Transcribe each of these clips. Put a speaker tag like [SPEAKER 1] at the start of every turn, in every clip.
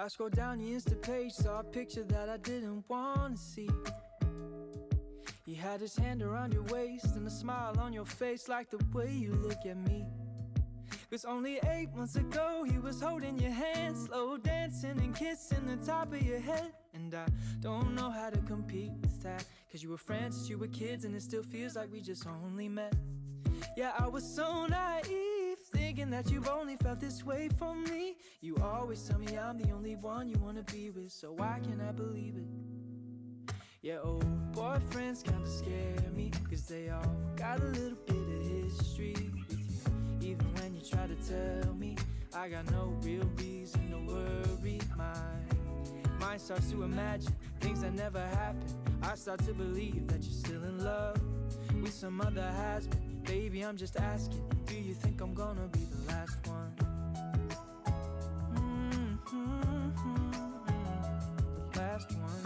[SPEAKER 1] I scrolled down your Insta page, saw a picture that I didn't want to see. He had his hand around your waist and a smile on your face, like the way you look at me. 'Cause only 8 months ago he was holding your hand, slow dancing and kissing the top of your head. And I don't know how to compete with that, 'cause you were friends since you were kids and it still feels like we just only met. Yeah, I was so naive, thinking that you've only felt this way for me. You always tell me I'm the only one you wanna be with, so why can't I believe it? Yeah, old boyfriends kinda scare me, 'cause they all got a little bit of history with you. Even when you try to tell me, I got no real reason to worry. My mind starts to imagine things that never happened. I start to believe that you're still in love with some other has-been. Baby, I'm just asking, do you think I'm gonna be the last one? The last one.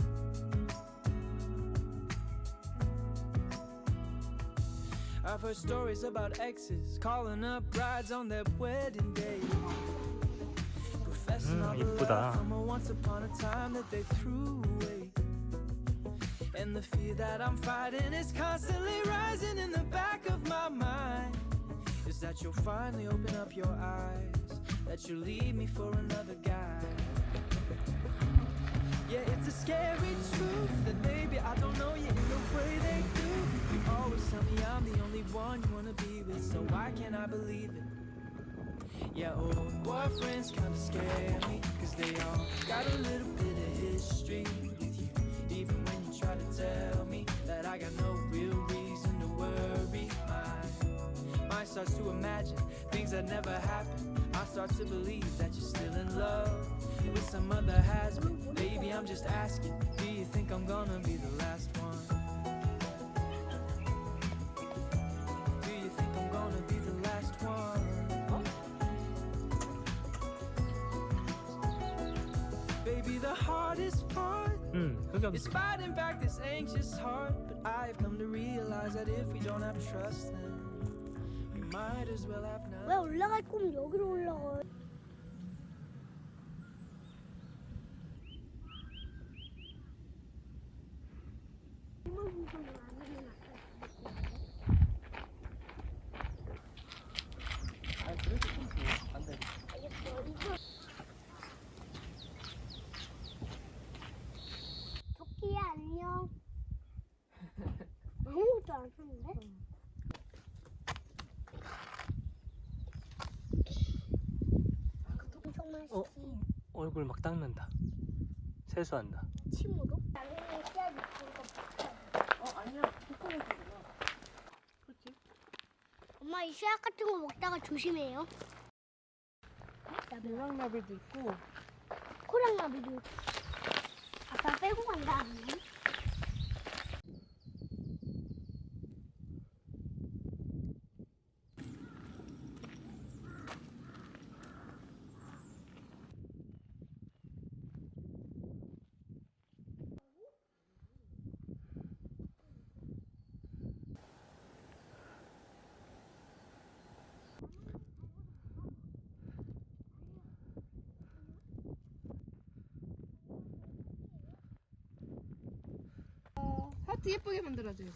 [SPEAKER 1] I've heard stories about exes calling up brides on their wedding day, professing all the love from a once upon a time that they threw away. And the fear that I'm fighting is constantly rising in the back of my mind, is that you'll finally open up your eyes, that you'll leave me for another guy. Yeah, it's a scary truth that maybe I don't know you in the way they do. You always tell me I'm the only one you wanna be with, so why can't I believe it? Yeah, old boyfriends kinda scare me, 'cause they all got a little bit of history with you. Even when you try to tell me that I got no real reason to worry. My mind starts to imagine things that never happened. I start to believe that you're still in love with some other has-been. Baby, I'm just asking, do you think I'm gonna be the last one? Do you think I'm gonna be the last one? Baby, the hardest part is fighting back this anxious heart. But I've come to realize that if we don't have trust, then we might as well have none.
[SPEAKER 2] 왜 올라갈 거면 여기로 올라가? 토끼야 안녕. 아무것도 안 하는데? 엄청 맛있어.
[SPEAKER 3] 얼굴 막 닦는다. 세수한다.
[SPEAKER 2] 침으로? 나중에 씨앗 있으니까
[SPEAKER 4] 아니야. 뚜껑이구나. 그렇지?
[SPEAKER 2] 엄마 이 씨앗 같은 거 먹다가 조심해요.
[SPEAKER 4] 노랑나비도 있고.
[SPEAKER 2] 코랑나비도 있고. 아빠 빼고 간다.
[SPEAKER 4] 하트 예쁘게 만들어줘야지.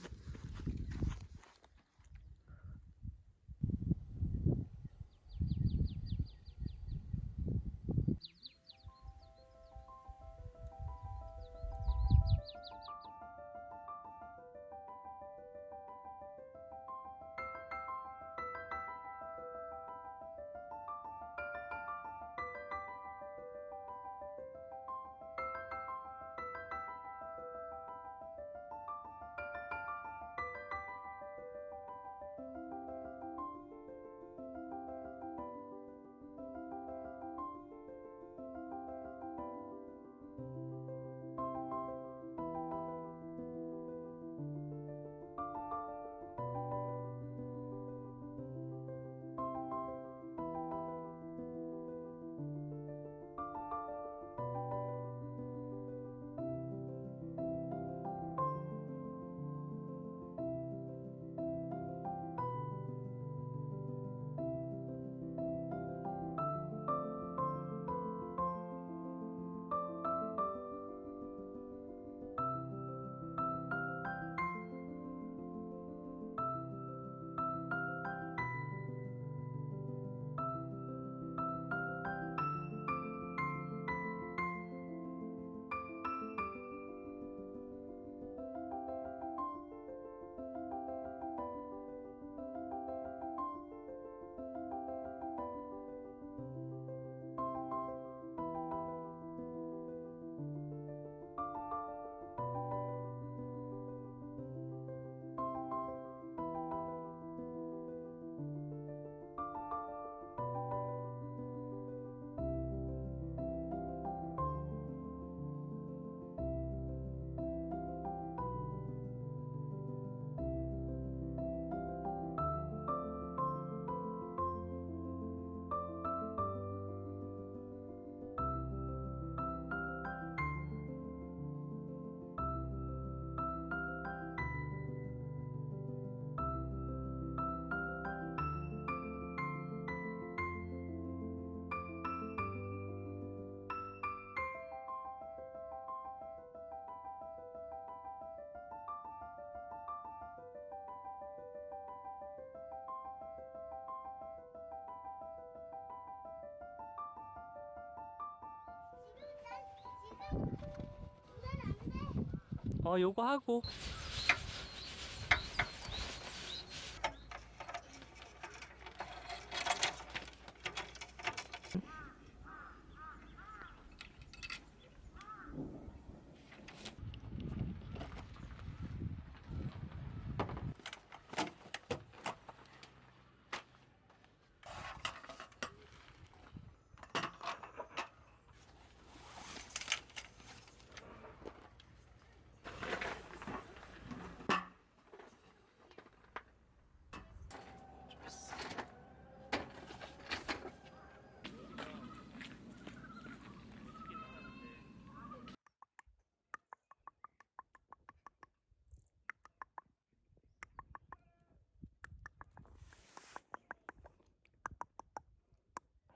[SPEAKER 3] 요거 하고.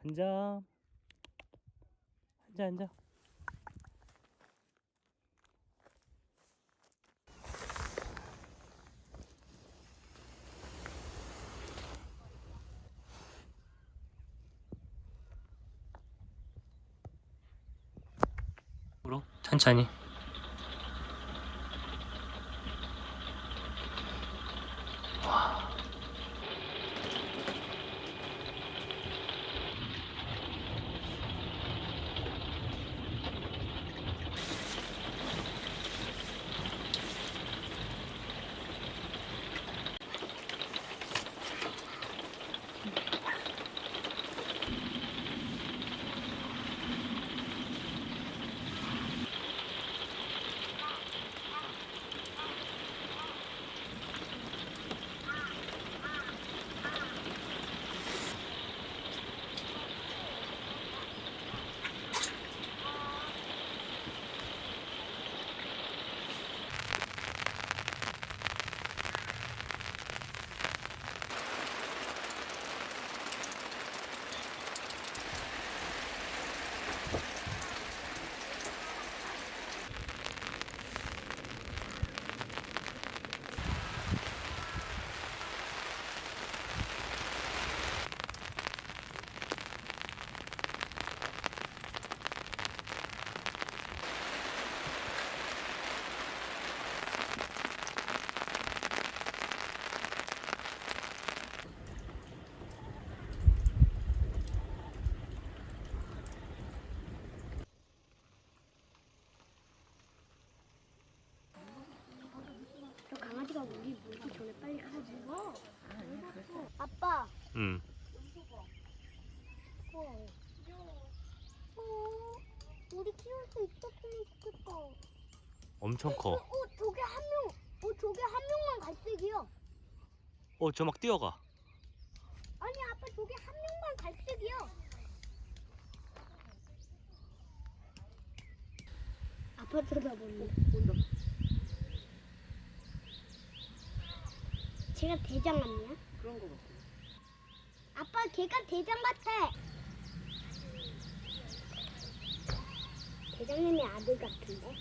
[SPEAKER 3] 앉아. 앉아. 물어? 천천히.
[SPEAKER 2] 저 강아지가 우리 물기 전에 빨리 가지. 아빠.
[SPEAKER 3] 응.
[SPEAKER 2] 우리 키울 수 있었으면 좋겠다.
[SPEAKER 3] 엄청 커.
[SPEAKER 2] 저게 한 명. 저게 한 명만 갈색이야.
[SPEAKER 3] 저 막 뛰어가.
[SPEAKER 2] 아니 아빠 저게 한 명만 갈색이야. 아빠 쳐다보네.
[SPEAKER 4] 본다.
[SPEAKER 2] 제가 대장 아니야?
[SPEAKER 4] 그런 거 같아.
[SPEAKER 2] 아빠 걔가 대장 같아. 대장님의 아들 같은데?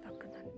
[SPEAKER 4] 따끈한.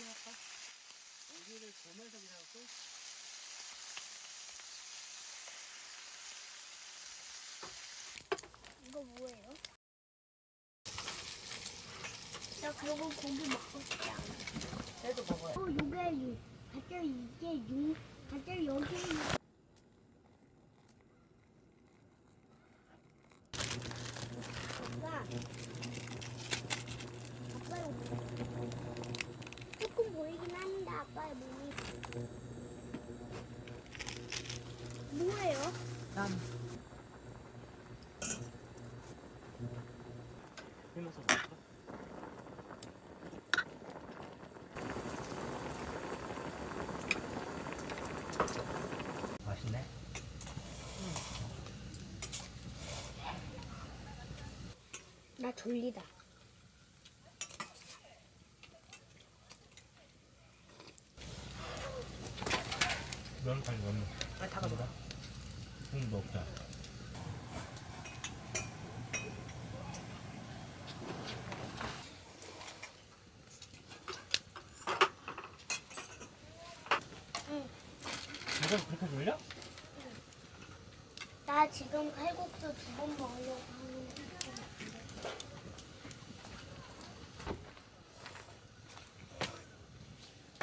[SPEAKER 3] 할까? 여기를 보면서 그냥 또
[SPEAKER 2] 이거 뭐예요? 나 그러고 고기 먹고 싶지 않아.
[SPEAKER 4] 얘도 먹어요.
[SPEAKER 2] 요게 갑자기 이게 갑자기 여기 아빠의 몸 조금 보이긴 하는데 아빠의 몸이 뭐예요?
[SPEAKER 4] 난
[SPEAKER 3] 보면서 먹을까? 맛있네.
[SPEAKER 2] 나 졸리다.
[SPEAKER 3] 면 잘 넣는.
[SPEAKER 4] 아, 다 가져가.
[SPEAKER 3] 국 넣자.
[SPEAKER 2] 응.
[SPEAKER 3] 이걸 그렇게 돌려?
[SPEAKER 2] 나 지금 칼국수 2번 먹으려고 하는데.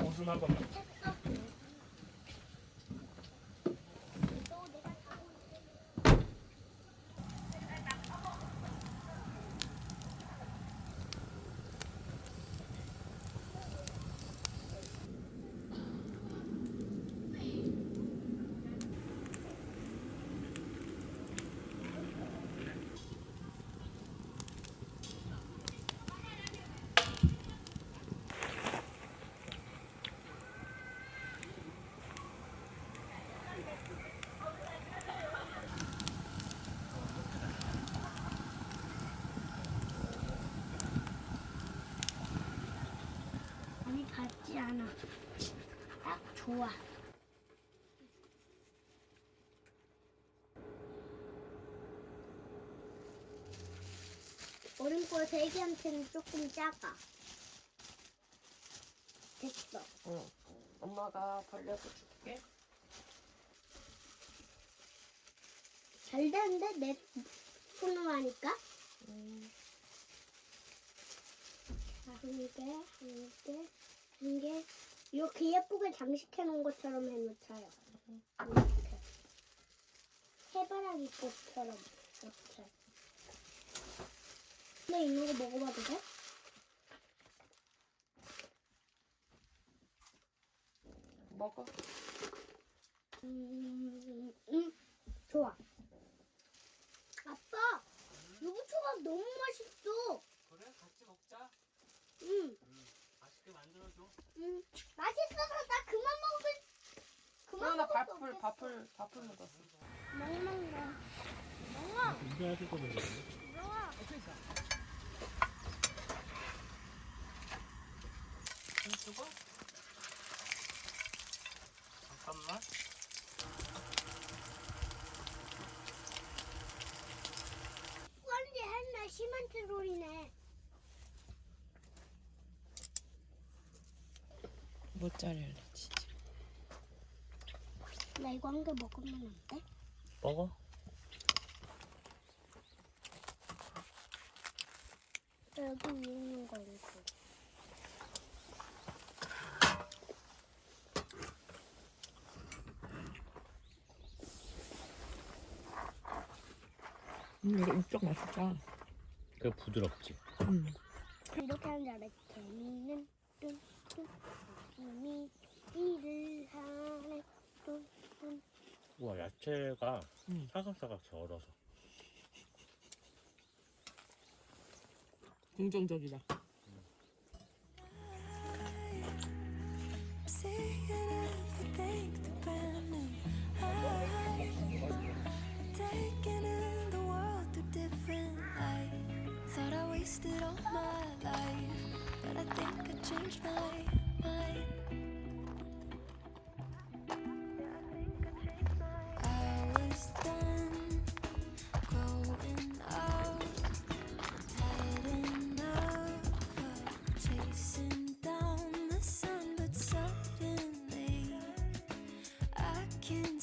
[SPEAKER 3] 웃음 한 번만.
[SPEAKER 2] 했어? 또 내가 가고 있을게. 아니 같지 않아. 딱 좋아. 어른 거 3개한테는 조금 작아. 됐어.
[SPEAKER 4] 응. 엄마가 벌려서 줄게.
[SPEAKER 2] 잘 되는데 내 손으로 하니까. 자, 한 개. 이렇게 예쁘게 장식해 놓은 것처럼 해놓자요. 이렇게. 해바라기 꽃처럼 이렇게. 근데 있는 거 먹어봐도 돼?
[SPEAKER 4] 먹어.
[SPEAKER 2] 좋아. 아빠, 유부초밥 너무 맛있어.
[SPEAKER 3] 그래? 같이 먹자. 맛있게 만들어줘.
[SPEAKER 2] 맛있어서 나 그만 먹을. 그만
[SPEAKER 4] 나
[SPEAKER 2] 먹을 수 없겠어.
[SPEAKER 4] 밥을 먹었어.
[SPEAKER 2] 먹는다. 먹어.
[SPEAKER 3] 운전하실 거면
[SPEAKER 2] 먹어.
[SPEAKER 3] 힘주고 잠깐만.
[SPEAKER 2] 빨리 했네. 심한 트롤이네.
[SPEAKER 4] 모짜렐라 치즈.
[SPEAKER 2] 나 이거 한 개 먹으면 안 돼?
[SPEAKER 3] 먹어.
[SPEAKER 2] 여기 위에 있는 거 이거.
[SPEAKER 4] 이거 이쪽 맛있다.
[SPEAKER 3] 그 부드럽지.
[SPEAKER 2] 이렇게 하는 줄 알았지. 개미는 뚱뚱 열심히 일을 하네. 뚱뚱.
[SPEAKER 3] 우와, 야채가 사각사각 절어서.
[SPEAKER 4] 긍정적이다.
[SPEAKER 5] Seeing everything brand new. Taking in the world through different light. Thought I wasted all my life, but I think I changed my mind. I was done growing up, had enough of chasing down the sun. can